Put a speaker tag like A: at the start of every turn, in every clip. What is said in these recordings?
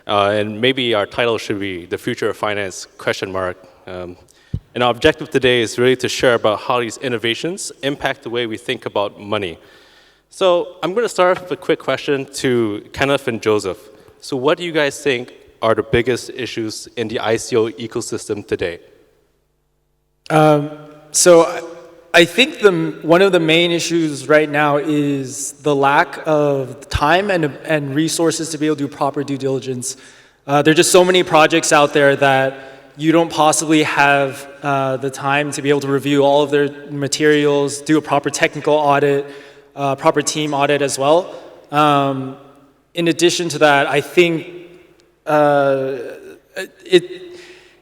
A: And maybe our title should be The Future of Finance, ? And our objective today is really to share about how these innovations impact the way we think about money. So I'm going to start with a quick question to Kenneth and Joseph. So what do you guys think are the biggest issues in the ICO ecosystem today?
B: So I think one of the main issues right now is the lack of time and resources to be able to do proper due diligence. There are just so many projects out there that you don't possibly have the time to be able to review all of their materials, do a proper technical audit, proper team audit as well. In addition to that, I think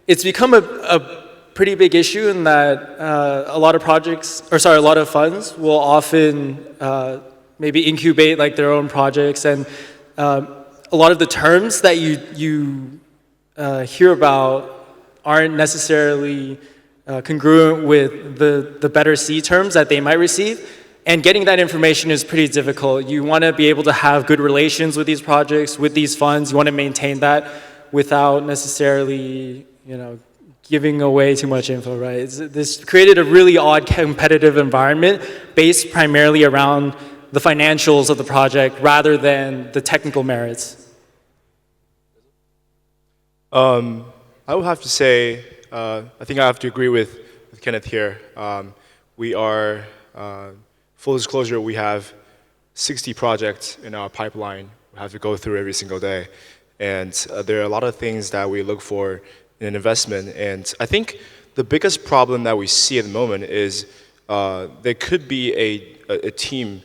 B: it's become a pretty big issue in that a lot of a lot of funds will often maybe incubate like their own projects, and a lot of the terms that you hear about aren't necessarily congruent with the better C terms that they might receive. And getting that information is pretty difficult. You want to be able to have good relations with these projects, with these funds. You want to maintain that without necessarily, giving away too much info, right? This created a really odd competitive environment based primarily around the financials of the project rather than the technical merits.
C: I would have to say, I think I have to agree with Kenneth here. We are, full disclosure, we have 60 projects in our pipeline we have to go through every single day. And there are a lot of things that we look for in an investment. And I think the biggest problem that we see at the moment is there could be a team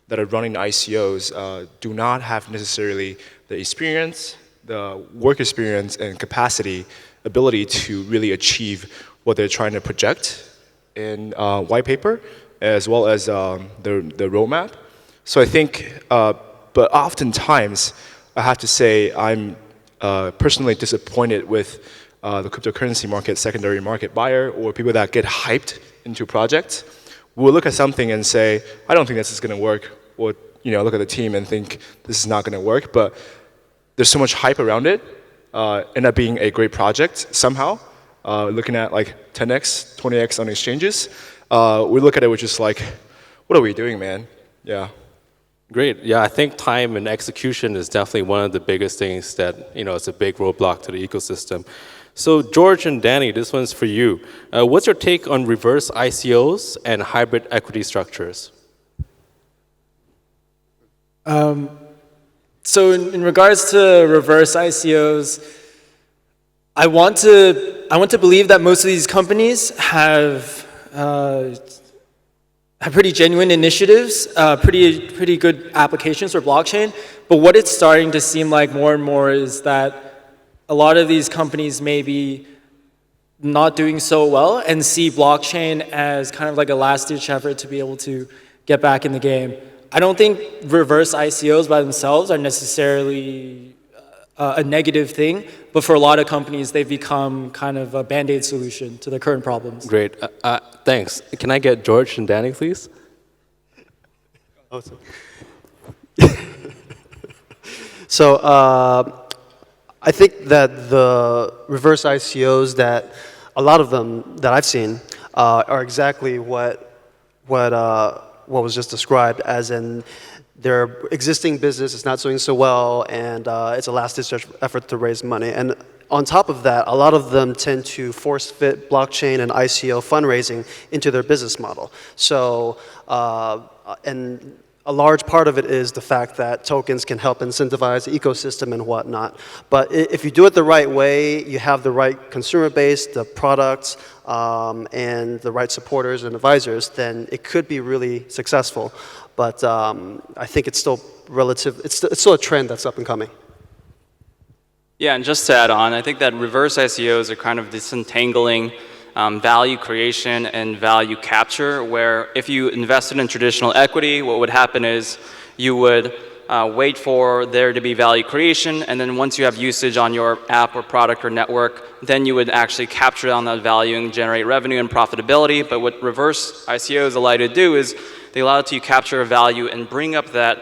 C: that are running ICOs do not have necessarily the experience, the work experience and capacity, ability to really achieve what they're trying to project in white paper, as well as the roadmap. So I think, but oftentimes, I have to say I'm personally disappointed with the cryptocurrency market, secondary market buyer, or people that get hyped into projects. We'll look at something and say, I don't think this is going to work, or look at the team and think this is not going to work, but there's so much hype around it, end up being a great project somehow. Looking at like 10x, 20x on exchanges, we look at it, which is like, what are we doing, man? Yeah.
A: Great. Yeah, I think time and execution is definitely one of the biggest things that, it's a big roadblock to the ecosystem. So George and Danny, this one's for you. What's your take on reverse ICOs and hybrid equity structures?
B: So in regards to reverse ICOs, I want to believe that most of these companies have pretty genuine initiatives, pretty good applications for blockchain. But what it's starting to seem like more and more is that a lot of these companies may be not doing so well and see blockchain as kind of like a last-ditch effort to be able to get back in the game. I don't think reverse ICOs by themselves are necessarily a negative thing, but for a lot of companies, they've become kind of a band-aid solution to their current problems.
A: Great. Thanks. Can I get George and Danny, please?
D: Awesome. So I think that the reverse ICOs, that a lot of them that I've seen are exactly what was just described, as in their existing business is not doing so well, and it's a last-ditch effort to raise money. And on top of that, a lot of them tend to force-fit blockchain and ICO fundraising into their business model. So, and a large part of it is the fact that tokens can help incentivize the ecosystem and whatnot. But if you do it the right way, you have the right consumer base, the products, and the right supporters and advisors, then it could be really successful. But I think it's still it's still a trend that's up and coming.
E: Yeah, and just to add on, I think that reverse ICOs are kind of disentangling value creation and value capture, where if you invested in traditional equity, what would happen is you would wait for there to be value creation, and then once you have usage on your app or product or network, then you would actually capture on that value and generate revenue and profitability. But what reverse ICOs allow you to do is they allow you to capture a value and bring up that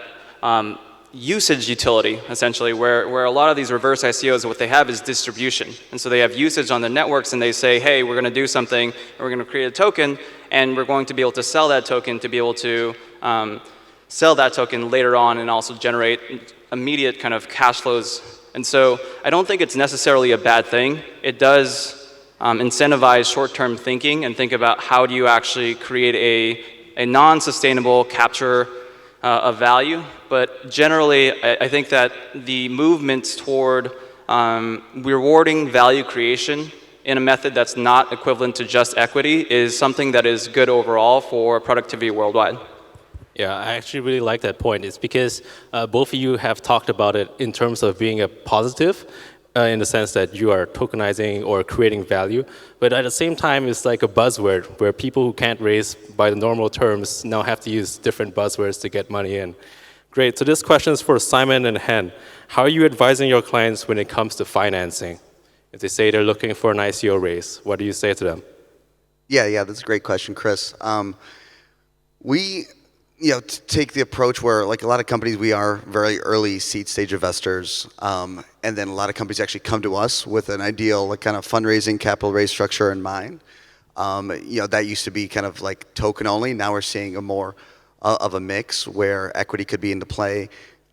E: usage utility, essentially, where a lot of these reverse ICOs, what they have is distribution. And so they have usage on the networks, and they say, hey, we're going to do something, and we're going to create a token, and we're going to be able to sell that token to be able to sell that token later on and also generate immediate kind of cash flows. And so I don't think it's necessarily a bad thing. It does incentivize short-term thinking and think about how do you actually create a non-sustainable capture of value. But generally, I think that the movements toward rewarding value creation in a method that's not equivalent to just equity is something that is good overall for productivity worldwide.
A: Yeah, I actually really like that point. It's because both of you have talked about it in terms of being a positive, in the sense that you are tokenizing or creating value. But at the same time, it's like a buzzword where people who can't raise by the normal terms now have to use different buzzwords to get money in. Great. So this question is for Simon and Hen. How are you advising your clients when it comes to financing? If they say they're looking for an ICO raise, what do you say to them?
F: Yeah, that's a great question, Chris. We take the approach where, like a lot of companies, we are very early seed stage investors, and then a lot of companies actually come to us with an ideal like kind of fundraising capital raise structure in mind. That used to be kind of like token only. Now we're seeing a more of a mix where equity could be into play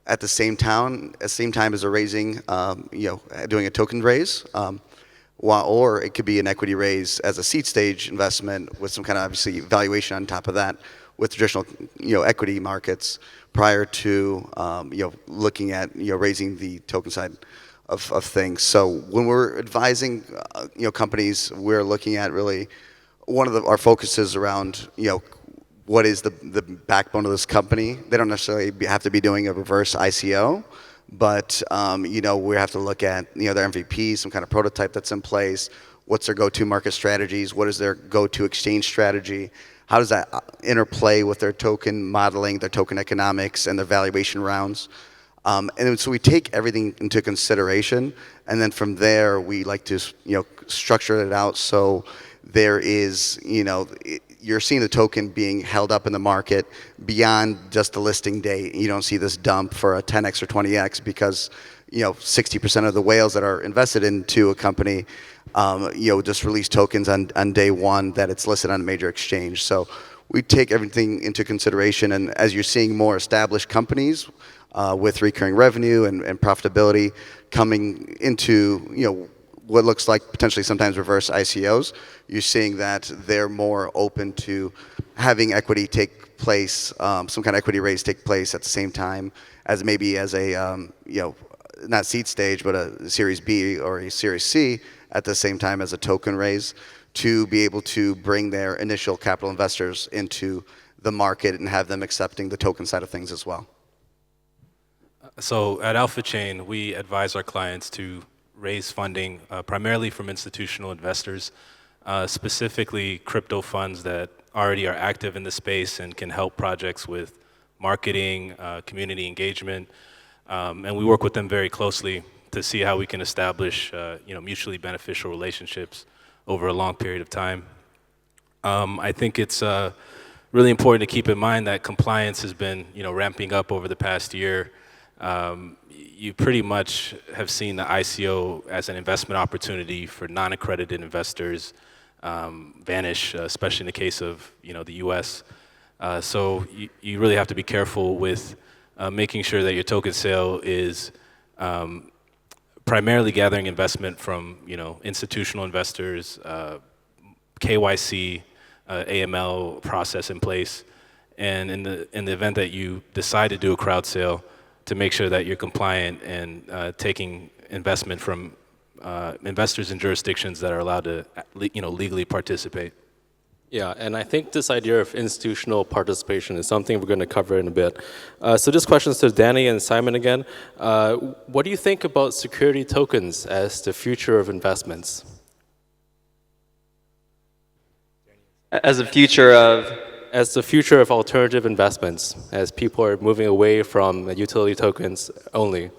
F: at the same time as they're raising, doing a token raise. Or it could be an equity raise as a seed stage investment with some kind of obviously valuation on top of that, with traditional equity markets prior to looking at raising the token side of things. So when we're advising companies, we're looking at really one of our focuses around what is the backbone of this company. They don't necessarily have to be doing a reverse ICO, but we have to look at their MVP, some kind of prototype that's in place. What's their go-to market strategies? What is their go-to exchange strategy? How does that interplay with their token modeling, their token economics, and their valuation rounds? And so we take everything into consideration, and then from there we like to structure it out so there is you're seeing the token being held up in the market beyond just the listing date. You don't see this dump for a 10x or 20x because 60% of the whales that are invested into a company just release tokens on day one that it's listed on a major exchange. So we take everything into consideration, and as you're seeing more established companies with recurring revenue and profitability coming into what looks like potentially sometimes reverse ICOs, you're seeing that they're more open to having equity take place, some kind of equity raise take place at the same time as maybe as a not seed stage, but a Series B or a Series C at the same time as a token raise, to be able to bring their initial capital investors into the market and have them accepting the token side of things as well.
G: So at Alphachain, we advise our clients to raise funding primarily from institutional investors, specifically crypto funds that already are active in the space and can help projects with marketing, community engagement, and we work with them very closely to see how we can establish mutually beneficial relationships over a long period of time. I think it's really important to keep in mind that compliance has been ramping up over the past year. You pretty much have seen the ICO as an investment opportunity for non-accredited investors vanish, especially in the case of the U.S. So you really have to be careful with making sure that your token sale is primarily gathering investment from institutional investors, KYC, AML process in place, and in the event that you decide to do a crowd sale, to make sure that you're compliant and taking investment from investors in jurisdictions that are allowed to legally participate.
A: Yeah, and I think this idea of institutional participation is something we're going to cover in a bit. So this question is to Danny and Simon again. What do you think about security tokens as the future of investments?
E: As a future of?
A: As the future of alternative investments, as people are moving away from utility tokens only.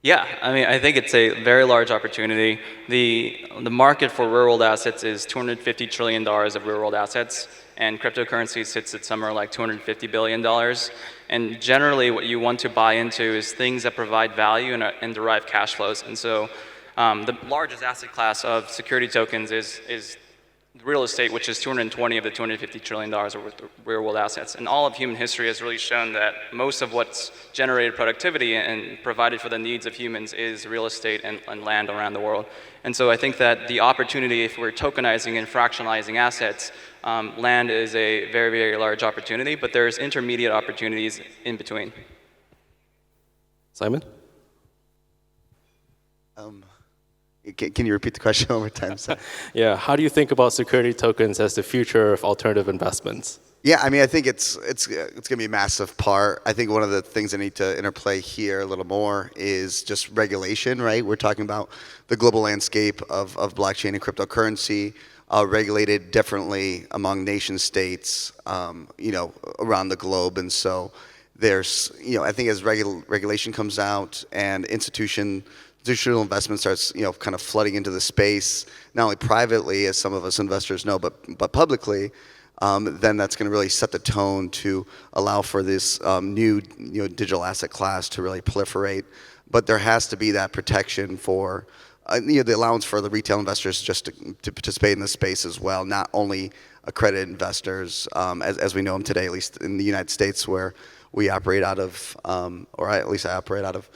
E: Yeah, I think it's a very large opportunity. The market for real-world assets is $250 trillion of real-world assets, and cryptocurrency sits at somewhere like $250 billion. And generally, what you want to buy into is things that provide value and derive cash flows. And so the largest asset class of security tokens is real estate, which is 220 of the $250 trillion worth of real-world assets. And all of human history has really shown that most of what's generated productivity and provided for the needs of humans is real estate and land around the world. And so I think that the opportunity, if we're tokenizing and fractionalizing assets, land is a very, very large opportunity, but there's intermediate opportunities in between.
A: Simon?
F: Can you repeat the question one more time?
A: Yeah, how do you think about security tokens as the future of alternative investments?
F: Yeah, I mean, I think it's going to be a massive part. I think one of the things I need to interplay here a little more is just regulation, right? We're talking about the global landscape of blockchain and cryptocurrency, regulated differently among nation states, around the globe. And so there's, I think as regulation comes out and institutional investment starts, kind of flooding into the space, not only privately, as some of us investors know, but publicly, then that's going to really set the tone to allow for this new, digital asset class to really proliferate. But there has to be that protection for, the allowance for the retail investors just to participate in the space as well, not only accredited investors, as we know them today, at least in the United States, where we operate out of, or at least I operate out of.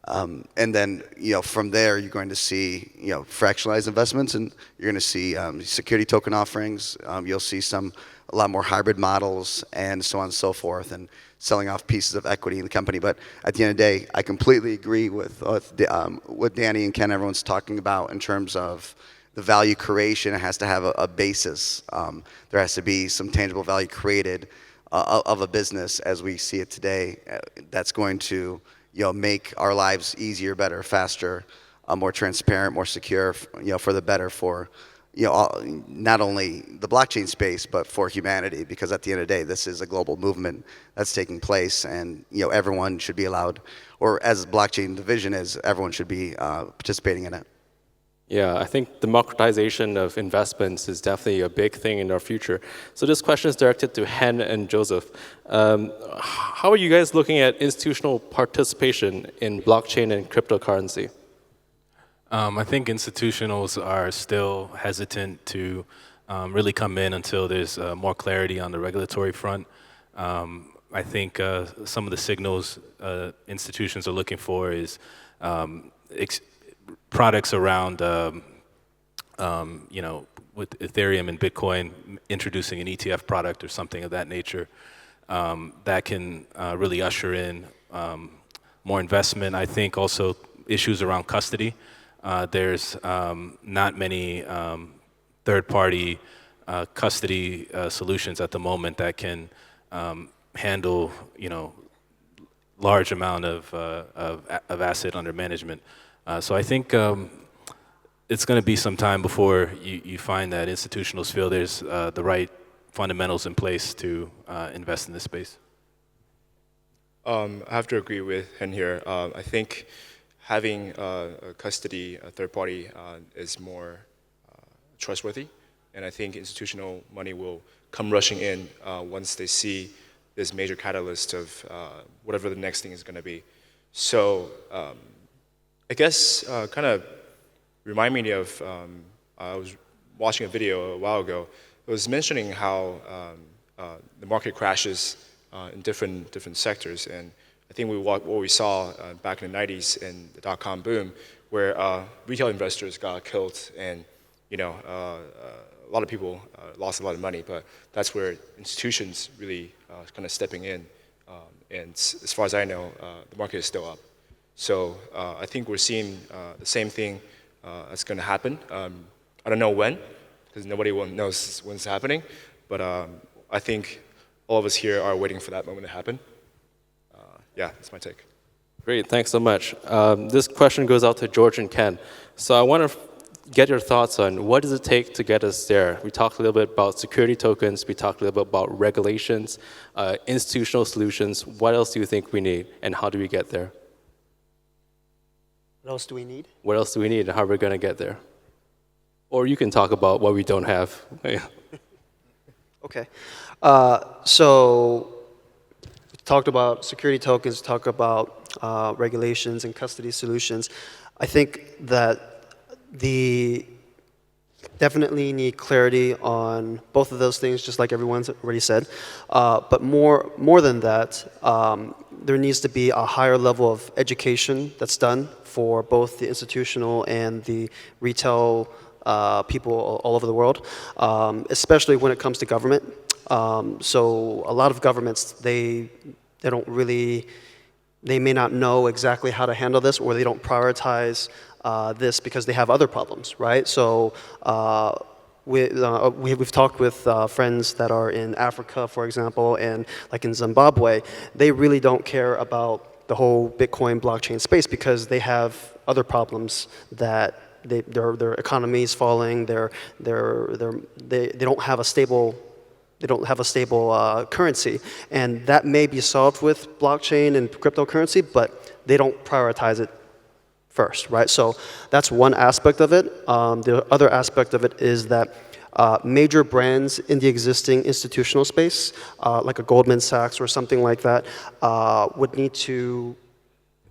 F: And then, from there, you're going to see, fractionalized investments, and you're going to see security token offerings. You'll see a lot more hybrid models, and so on and so forth, and selling off pieces of equity in the company. But at the end of the day, I completely agree with what Danny and Ken, everyone's talking about in terms of the value creation. It has to have a basis. There has to be some tangible value created of a business as we see it today. That's going to make our lives easier, better, faster, more transparent, more secure, for the better for, not only the blockchain space, but for humanity, because at the end of the day, this is a global movement that's taking place, and, everyone should be allowed, or as blockchain division is, everyone should be participating in it.
A: Yeah, I think democratization of investments is definitely a big thing in our future. So this question is directed to Hen and Joseph. How are you guys looking at institutional participation in blockchain and cryptocurrency?
G: I think institutionals are still hesitant to really come in until there's more clarity on the regulatory front. I think some of the signals institutions are looking for is products around, with Ethereum and Bitcoin, introducing an ETF product or something of that nature that can really usher in more investment. I think also issues around custody. There's not many third-party custody solutions at the moment that can handle, large amount of asset under management. So I think it's going to be some time before you find that institutionals feel there's the right fundamentals in place to invest in this space.
C: I have to agree with Hen here. I think having a custody, a third party, is more trustworthy, and I think institutional money will come rushing in once they see this major catalyst of whatever the next thing is going to be. So I guess kind of remind me of, I was watching a video a while ago. It was mentioning how the market crashes in different sectors, and I think what we saw back in the 90s in the dot-com boom, where retail investors got killed, and a lot of people lost a lot of money, but that's where institutions really kind of stepping in, and as far as I know, the market is still up. So I think we're seeing the same thing that's going to happen. I don't know when, because nobody knows when it's happening, but I think all of us here are waiting for that moment to happen. Yeah, that's my take.
A: Great, thanks so much. This question goes out to George and Ken. So I want to get your thoughts on what does it take to get us there. We talked a little bit about security tokens. We talked a little bit about regulations, institutional solutions. What else do you think we need, and how do we get there?
D: What else do we need?
A: What else do we need, and how are we going to get there? Or you can talk about what we don't have.
D: Okay. So we talked about security tokens, talked about regulations and custody solutions. I think that the definitely need clarity on both of those things, just like everyone's already said. But more than that, there needs to be a higher level of education that's done for both the institutional and the retail people all over the world, especially when it comes to government. So a lot of governments, they don't really, they may not know exactly how to handle this, or they don't prioritize this because they have other problems, right? So we've talked with friends that are in Africa, for example, and like in Zimbabwe, they really don't care about the whole Bitcoin blockchain space because they have other problems that their economy is falling. They don't have a stable. They don't have a stable currency, and that may be solved with blockchain and cryptocurrency, but they don't prioritize it first, right? So that's one aspect of it. The other aspect of it is that major brands in the existing institutional space, like a Goldman Sachs or something like that, would need to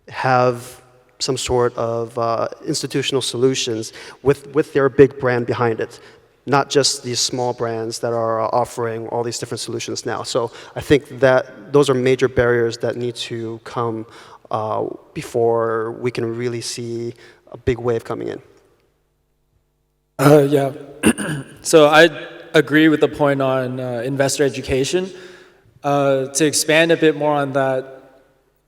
D: have some sort of institutional solutions with their big brand behind it, not just these small brands that are offering all these different solutions now. So I think that those are major barriers that need to come before we can really see a big wave coming in.
B: Yeah. So I agree with the point on investor education. To expand a bit more on that,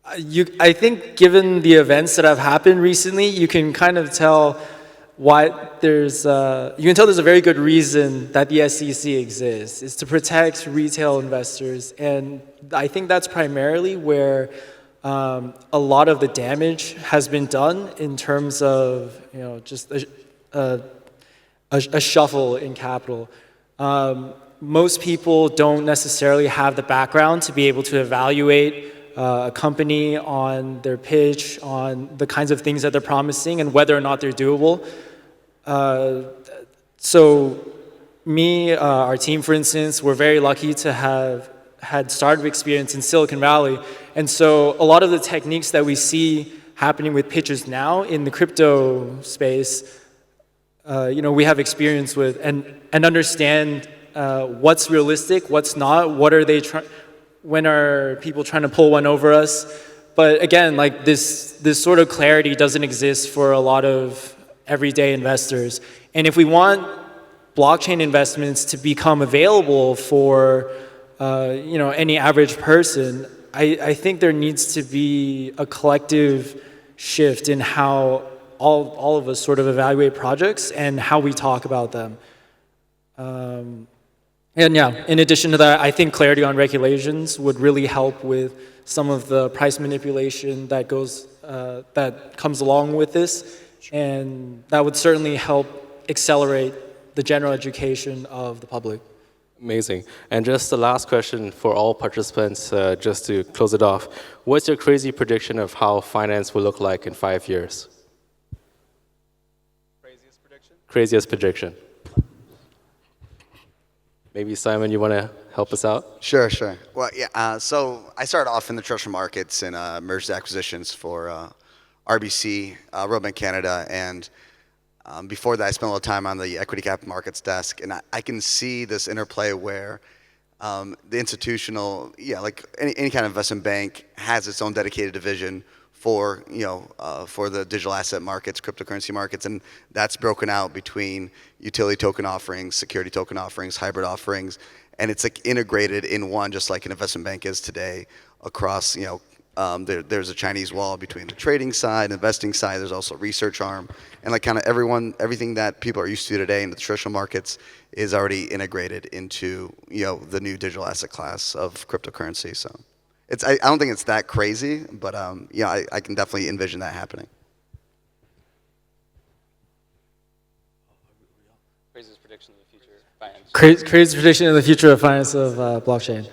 B: I think given the events that have happened recently, you can kind of tell why there's a very good reason that the SEC exists. It's to protect retail investors, and I think that's primarily where a lot of the damage has been done in terms of just a shuffle in capital. Most people don't necessarily have the background to be able to evaluate a company on their pitch, on the kinds of things that they're promising, and whether or not they're doable. So me, our team, for instance, we're very lucky to have had startup experience in Silicon Valley. And so a lot of the techniques that we see happening with pitches now in the crypto space, we have experience with and understand what's realistic, what's not, what are they when are people trying to pull one over us. But again, like this sort of clarity doesn't exist for a lot of everyday investors. And if we want blockchain investments to become available for any average person, I think there needs to be a collective shift in how all of us sort of evaluate projects and how we talk about them. And yeah, in addition to that, I think clarity on regulations would really help with some of the price manipulation that comes along with this, and that would certainly help accelerate the general education of the public.
A: Amazing. And just the last question for all participants, just to close it off. What's your crazy prediction of how finance will look like in 5 years?
C: Craziest prediction?
A: Craziest prediction. Maybe Simon, you want to help us out?
F: Sure. Well, yeah. So I started off in the treasury markets and mergers and acquisitions for RBC, Royal Bank Canada, and before that, I spent a lot of time on the equity capital markets desk, and I can see this interplay where the institutional, like any kind of investment bank, has its own dedicated division for for the digital asset markets, cryptocurrency markets, and that's broken out between utility token offerings, security token offerings, hybrid offerings, and it's like integrated in one, just like an investment bank is today across there's a Chinese wall between the trading side, investing side. There's also a research arm, and like kind of everything that people are used to today in the traditional markets is already integrated into the new digital asset class of cryptocurrency. So I don't think it's that crazy, but I can definitely envision that happening.
E: Craziest prediction in the future of finance.
B: Crazy prediction in the future of finance of blockchain.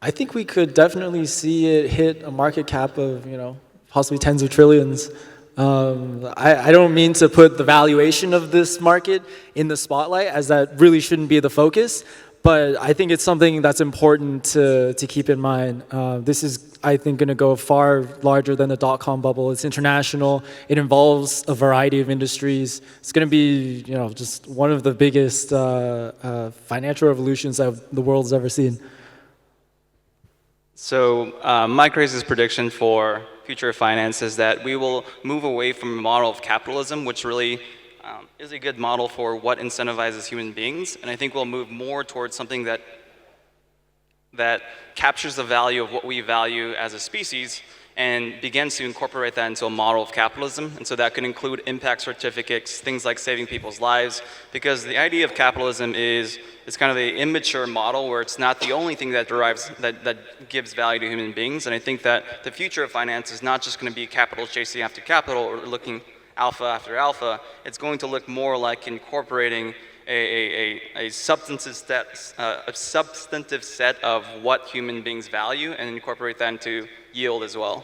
B: I think we could definitely see it hit a market cap of possibly tens of trillions. I don't mean to put the valuation of this market in the spotlight, as that really shouldn't be the focus, but I think it's something that's important to keep in mind. This is, I think, going to go far larger than the dot-com bubble. It's international. It involves a variety of industries. It's going to be, just one of the biggest financial revolutions that the world's ever seen.
E: So my craziest prediction for future of finance is that we will move away from a model of capitalism, which really is a good model for what incentivizes human beings. And I think we'll move more towards something that captures the value of what we value as a species and begins to incorporate that into a model of capitalism. And so that could include impact certificates, things like saving people's lives, because the idea of capitalism is kind of an immature model where it's not the only thing that that gives value to human beings. And I think that the future of finance is not just going to be capital chasing after capital or looking alpha after alpha. It's going to look more like incorporating a substantive set of what human beings value and incorporate that into yield as well.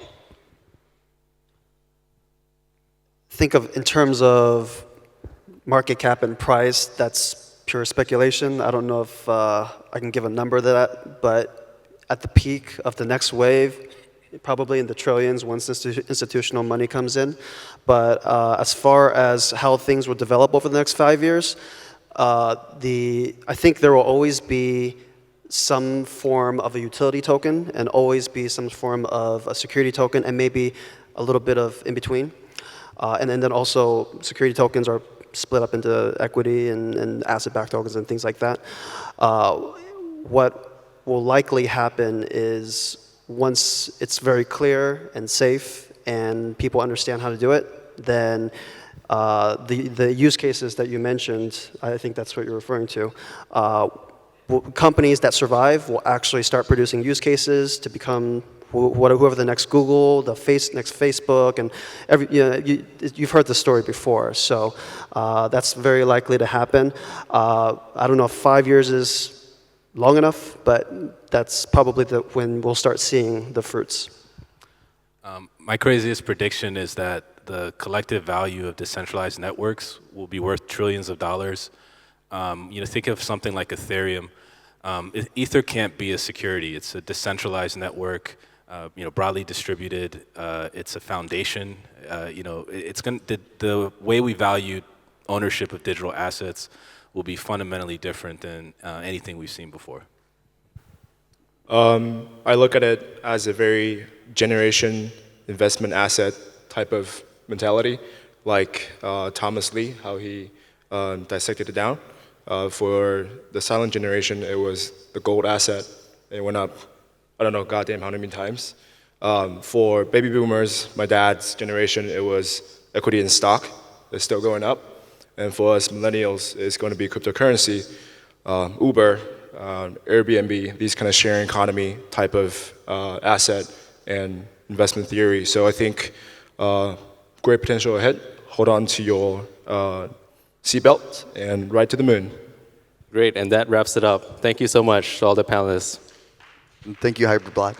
D: Think of in terms of market cap and price, that's pure speculation. I don't know if I can give a number to that, but at the peak of the next wave, probably in the trillions once institutional money comes in. But as far as how things will develop over the next 5 years, I think there will always be some form of a utility token and always be some form of a security token and maybe a little bit of in between. And then also security tokens are split up into equity and asset-backed tokens and things like that. What will likely happen is once it's very clear and safe and people understand how to do it, then the use cases that you mentioned, I think that's what you're referring to, companies that survive will actually start producing use cases to become whoever the next Google, next Facebook, and you've heard the story before. So that's very likely to happen. I don't know if 5 years is long enough, but that's probably when we'll start seeing the fruits.
G: My craziest prediction is that the collective value of decentralized networks will be worth trillions of dollars. Think of something like Ethereum. Ether can't be a security. It's a decentralized network, broadly distributed. It's a foundation. The way we value ownership of digital assets will be fundamentally different than anything we've seen before.
C: I look at it as a very generation investment asset type of mentality, like Thomas Lee, how he dissected it down. For the silent generation, it was the gold asset. It went up, I don't know, goddamn how many times. For baby boomers, my dad's generation, it was equity in stock. It's still going up. And for us millennials, it's going to be cryptocurrency, Uber, Airbnb, these kind of sharing economy type of asset and investment theory. So I think great potential ahead. Hold on to your seatbelt and ride to the moon.
A: Great, and that wraps it up. Thank you so much to all the panelists.
F: Thank you, Hyperblack.